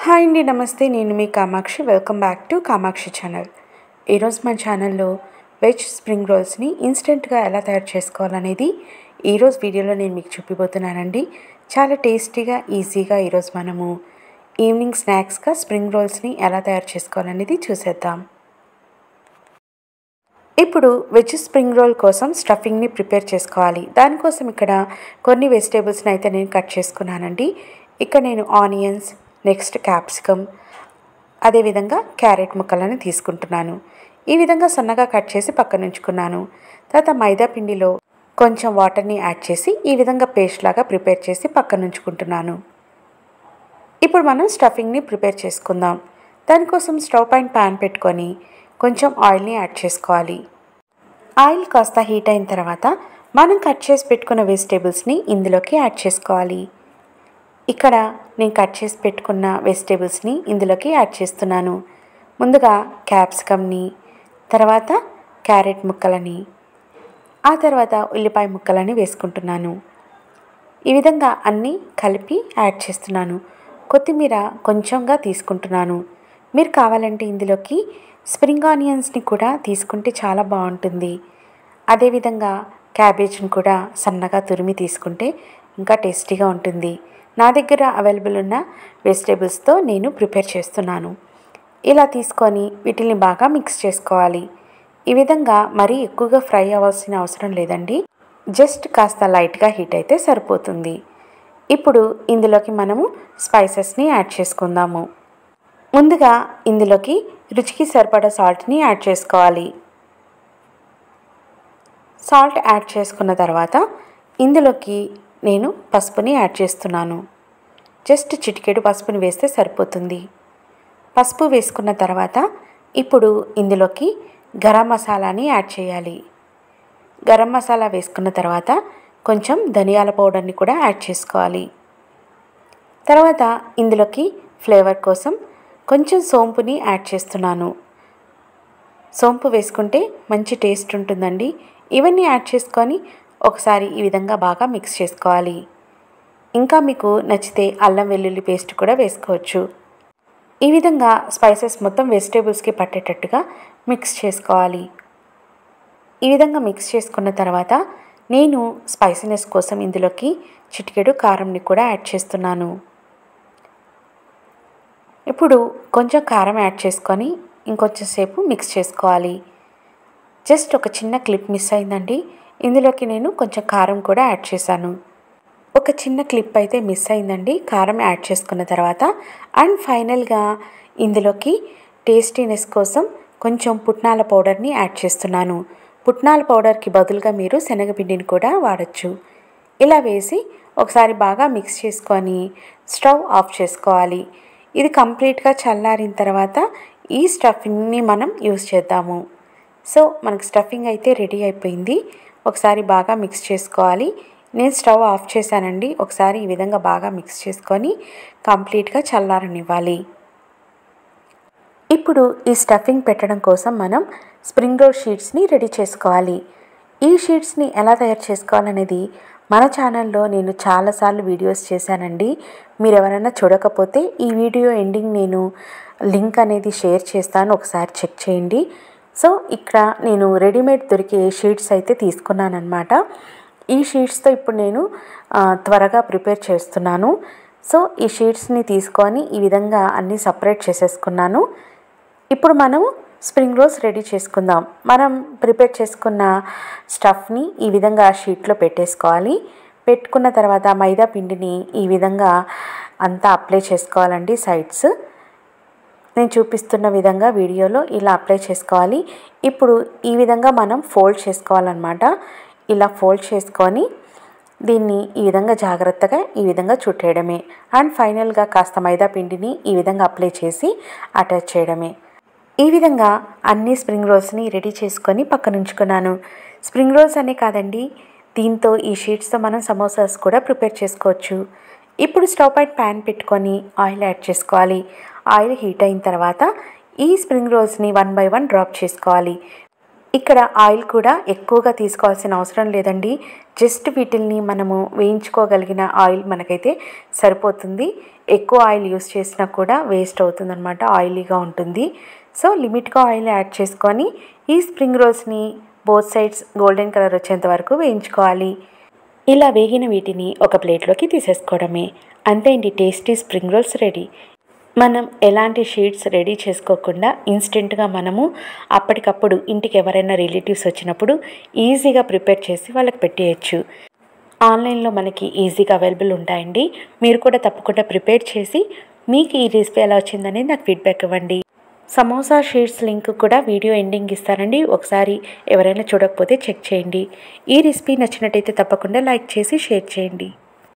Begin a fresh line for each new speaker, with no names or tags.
Hi అండి, నమస్తే. నేను మీ Kamakshi. Welcome back to Kamakshi channel. ఈరోజు మన ఛానల్లో వెజ్ స్ప్రింగ్ రోల్స్ని ఇన్స్టెంట్గా ఎలా తయారు చేసుకోవాలనేది ఈరోజు వీడియోలో నేను మీకు చూపిపోతున్నానండి. చాలా టేస్టీగా, ఈజీగా ఈరోజు మనము ఈవినింగ్ స్నాక్స్గా స్ప్రింగ్ రోల్స్ని ఎలా తయారు చేసుకోవాలనేది చూసేద్దాం. ఇప్పుడు వెజ్ స్ప్రింగ్ రోల్ కోసం స్టఫింగ్ని ప్రిపేర్ చేసుకోవాలి. దానికోసం ఇక్కడ కొన్ని వెజిటేబుల్స్ని అయితే నేను కట్ చేసుకున్నానండి. ఇక్కడ నేను ఆనియన్స్, నెక్స్ట్ క్యాప్సికమ్, అదేవిధంగా క్యారెట్ ముక్కలను తీసుకుంటున్నాను. ఈ విధంగా సన్నగా కట్ చేసి పక్కన ఉంచుకున్నాను. తర్వాత మైదా పిండిలో కొంచెం వాటర్ని యాడ్ చేసి ఈ విధంగా పేస్ట్ లాగా ప్రిపేర్ చేసి పక్కన ఉంచుకుంటున్నాను. ఇప్పుడు మనం స్టఫింగ్ని ప్రిపేర్ చేసుకుందాం. దానికోసం స్టవ్ పైన ప్యాన్ పెట్టుకొని కొంచెం ఆయిల్ని యాడ్ చేసుకోవాలి. ఆయిల్ కాస్త హీట్ అయిన తర్వాత మనం కట్ చేసి పెట్టుకున్న వెజిటేబుల్స్ని ఇందులోకి యాడ్ చేసుకోవాలి. ఇక్కడ నేను కట్ చేసి పెట్టుకున్న వెజిటేబుల్స్ని ఇందులోకి యాడ్ చేస్తున్నాను. ముందుగా క్యాప్సికమ్ని, తర్వాత క్యారెట్ ముక్కలని, ఆ తర్వాత ఉల్లిపాయ ముక్కలని వేసుకుంటున్నాను. ఈ విధంగా అన్నీ కలిపి యాడ్ చేస్తున్నాను. కొత్తిమీర కొంచెంగా తీసుకుంటున్నాను. మీరు కావాలంటే ఇందులోకి స్ప్రింగ్ ఆనియన్స్ని కూడా తీసుకుంటే చాలా బాగుంటుంది. అదేవిధంగా క్యాబేజ్ని కూడా సన్నగా తురిమి తీసుకుంటే ఇంకా టేస్టీగా ఉంటుంది. నా దగ్గర అవైలబుల్ ఉన్న వెజిటేబుల్స్తో నేను ప్రిపేర్ చేస్తున్నాను. ఇలా తీసుకొని వీటిని బాగా మిక్స్ చేసుకోవాలి. ఈ విధంగా మరీ ఎక్కువగా ఫ్రై అవ్వాల్సిన అవసరం లేదండి. జస్ట్ కాస్త లైట్గా హీట్ అయితే సరిపోతుంది. ఇప్పుడు ఇందులోకి మనము స్పైసెస్ని యాడ్ చేసుకుందాము. ముందుగా ఇందులోకి రుచికి సరిపడా సాల్ట్ని యాడ్ చేసుకోవాలి. సాల్ట్ యాడ్ చేసుకున్న తర్వాత ఇందులోకి నేను పసుపుని యాడ్ చేస్తున్నాను. జస్ట్ చిటికెడు పసుపుని వేస్తే సరిపోతుంది. పసుపు వేసుకున్న తర్వాత ఇప్పుడు ఇందులోకి గరం మసాలాని యాడ్ చేయాలి. గరం మసాలా వేసుకున్న తర్వాత కొంచెం ధనియాల పౌడర్ని కూడా యాడ్ చేసుకోవాలి. తర్వాత ఇందులోకి ఫ్లేవర్ కోసం కొంచెం సోంపుని యాడ్ చేస్తున్నాను. సోంపు వేసుకుంటే మంచి టేస్ట్ ఉంటుందండి. ఇవన్నీ యాడ్ చేసుకొని ఒకసారి ఈ విధంగా బాగా మిక్స్ చేసుకోవాలి. ఇంకా మీకు నచ్చితే అల్లం వెల్లుల్లి పేస్ట్ కూడా వేసుకోవచ్చు. ఈ విధంగా స్పైసెస్ మొత్తం వెజిటేబుల్స్కి పట్టేటట్టుగా మిక్స్ చేసుకోవాలి. ఈ విధంగా మిక్స్ చేసుకున్న తర్వాత నేను స్పైసీనెస్ కోసం ఇందులోకి చిటికెడు కారంని కూడా యాడ్ చేస్తున్నాను. ఇప్పుడు కొంచెం కారం యాడ్ చేసుకొని ఇంకొంచెం సేపు మిక్స్ చేసుకోవాలి. జస్ట్ ఒక చిన్న క్లిప్ మిస్ అయిందండి. ఇందులోకి నేను కొంచెం కారం కూడా యాడ్ చేశాను. ఒక చిన్న క్లిప్ అయితే మిస్ అయిందండి కారం యాడ్ చేసుకున్న తర్వాత. అండ్ ఫైనల్గా ఇందులోకి టేస్టీనెస్ కోసం కొంచెం పుట్నాల పౌడర్ని యాడ్ చేస్తున్నాను. పుట్నాల పౌడర్కి బదులుగా మీరు శనగపిండిని కూడా వాడచ్చు. ఇలా వేసి ఒకసారి బాగా మిక్స్ చేసుకొని స్టవ్ ఆఫ్ చేసుకోవాలి. ఇది కంప్లీట్గా చల్లారిన తర్వాత ఈ స్టఫింగ్ని మనం యూస్ చేద్దాము. సో మనకు స్టఫింగ్ అయితే రెడీ అయిపోయింది. ఒకసారి బాగా మిక్స్ చేసుకోవాలి. నేను స్టవ్ ఆఫ్ చేశానండి. ఒకసారి ఈ విధంగా బాగా మిక్స్ చేసుకొని కంప్లీట్గా చల్లారనివ్వాలి. ఇప్పుడు ఈ స్టఫింగ్ పెట్టడం కోసం మనం స్ప్రింగ్ రోల్ షీట్స్ని రెడీ చేసుకోవాలి. ఈ షీట్స్ని ఎలా తయారు చేసుకోవాలనేది మన ఛానల్లో నేను చాలాసార్లు వీడియోస్ చేశానండి. మీరు ఎవరైనా చూడకపోతే ఈ వీడియో ఎండింగ్ నేను లింక్ అనేది షేర్ చేస్తాను, ఒకసారి చెక్ చేయండి. సో ఇక్కడ నేను రెడీమేడ్ దొరికే షీట్స్ అయితే తీసుకున్నానమాట. ఈ షీట్స్తో ఇప్పుడు నేను త్వరగా ప్రిపేర్ చేస్తున్నాను. సో ఈ షీట్స్ని తీసుకొని ఈ విధంగా అన్నీ సపరేట్ చేసేసుకున్నాను. ఇప్పుడు మనం స్ప్రింగ్ రోల్స్ రెడీ చేసుకుందాం. మనం ప్రిపేర్ చేసుకున్న స్టఫ్ని ఈ విధంగా షీట్లో పెట్టేసుకోవాలి. పెట్టుకున్న తర్వాత మైదా పిండిని ఈ విధంగా అంతా అప్లై చేసుకోవాలండి. సైడ్స్ నేను చూపిస్తున్న విధంగా వీడియోలో ఇలా అప్లై చేసుకోవాలి. ఇప్పుడు ఈ విధంగా మనం ఫోల్డ్ చేసుకోవాలన్నమాట. ఇలా ఫోల్డ్ చేసుకొని దీన్ని ఈ విధంగా జాగ్రత్తగా ఈ విధంగా చుట్టేయడమే. అండ్ ఫైనల్గా కాస్త మైదా పిండిని ఈ విధంగా అప్లై చేసి అటాచ్ చేయడమే. ఈ విధంగా అన్ని స్ప్రింగ్ రోల్స్ని రెడీ చేసుకొని పక్కన ఉంచుకున్నాను. స్ప్రింగ్ రోల్స్ అనే కాదండి, దీంతో ఈ షీట్స్తో మనం సమోసాస్ కూడా ప్రిపేర్ చేసుకోవచ్చు. ఇప్పుడు స్టవ్ పైన ప్యాన్ పెట్టుకొని ఆయిల్ యాడ్ చేసుకోవాలి. ఆయిల్ హీట్ అయిన తర్వాత ఈ స్ప్రింగ్ రోల్స్ని 1 బై 1 డ్రాప్ చేసుకోవాలి. ఇక్కడ ఆయిల్ కూడా ఎక్కువగా తీసుకోవాల్సిన అవసరం లేదండి. జస్ట్ వీటిల్ని మనము వేయించుకోగలిగిన ఆయిల్ మనకైతే సరిపోతుంది. ఎక్కువ ఆయిల్ యూస్ చేసినా కూడా వేస్ట్ అవుతుందన్నమాట, ఆయిలీగా ఉంటుంది. సో లిమిట్గా ఆయిల్ యాడ్ చేసుకొని ఈ స్ప్రింగ్ రోల్స్ని బోత్ సైడ్స్ గోల్డెన్ కలర్ వచ్చేంత వరకు వేయించుకోవాలి. ఇలా వేగిన వీటిని ఒక ప్లేట్లోకి తీసేసుకోవడమే. అంతే అండి, టేస్టీ స్ప్రింగ్ రోల్స్ రెడీ. మనం ఎలాంటి షీట్స్ రెడీ చేసుకోకుండా ఇన్స్టెంట్గా మనము అప్పటికప్పుడు ఇంటికి ఎవరైనా రిలేటివ్స్ వచ్చినప్పుడు ఈజీగా ప్రిపేర్ చేసి వాళ్ళకి పెట్టేయచ్చు. ఆన్లైన్లో మనకి ఈజీగా అవైలబుల్ ఉంటాయండి. మీరు కూడా తప్పకుండా ప్రిపేర్ చేసి మీకు ఈ రెసిపీ ఎలా వచ్చిందనేది నాకు ఫీడ్బ్యాక్ ఇవ్వండి. సమోసా షీట్స్ లింక్ కూడా వీడియో ఎండింగ్ ఇస్తానండి, ఒకసారి ఎవరైనా చూడకపోతే చెక్ చేయండి. ఈ రెసిపీ నచ్చినట్టయితే తప్పకుండా లైక్ చేసి షేర్ చేయండి.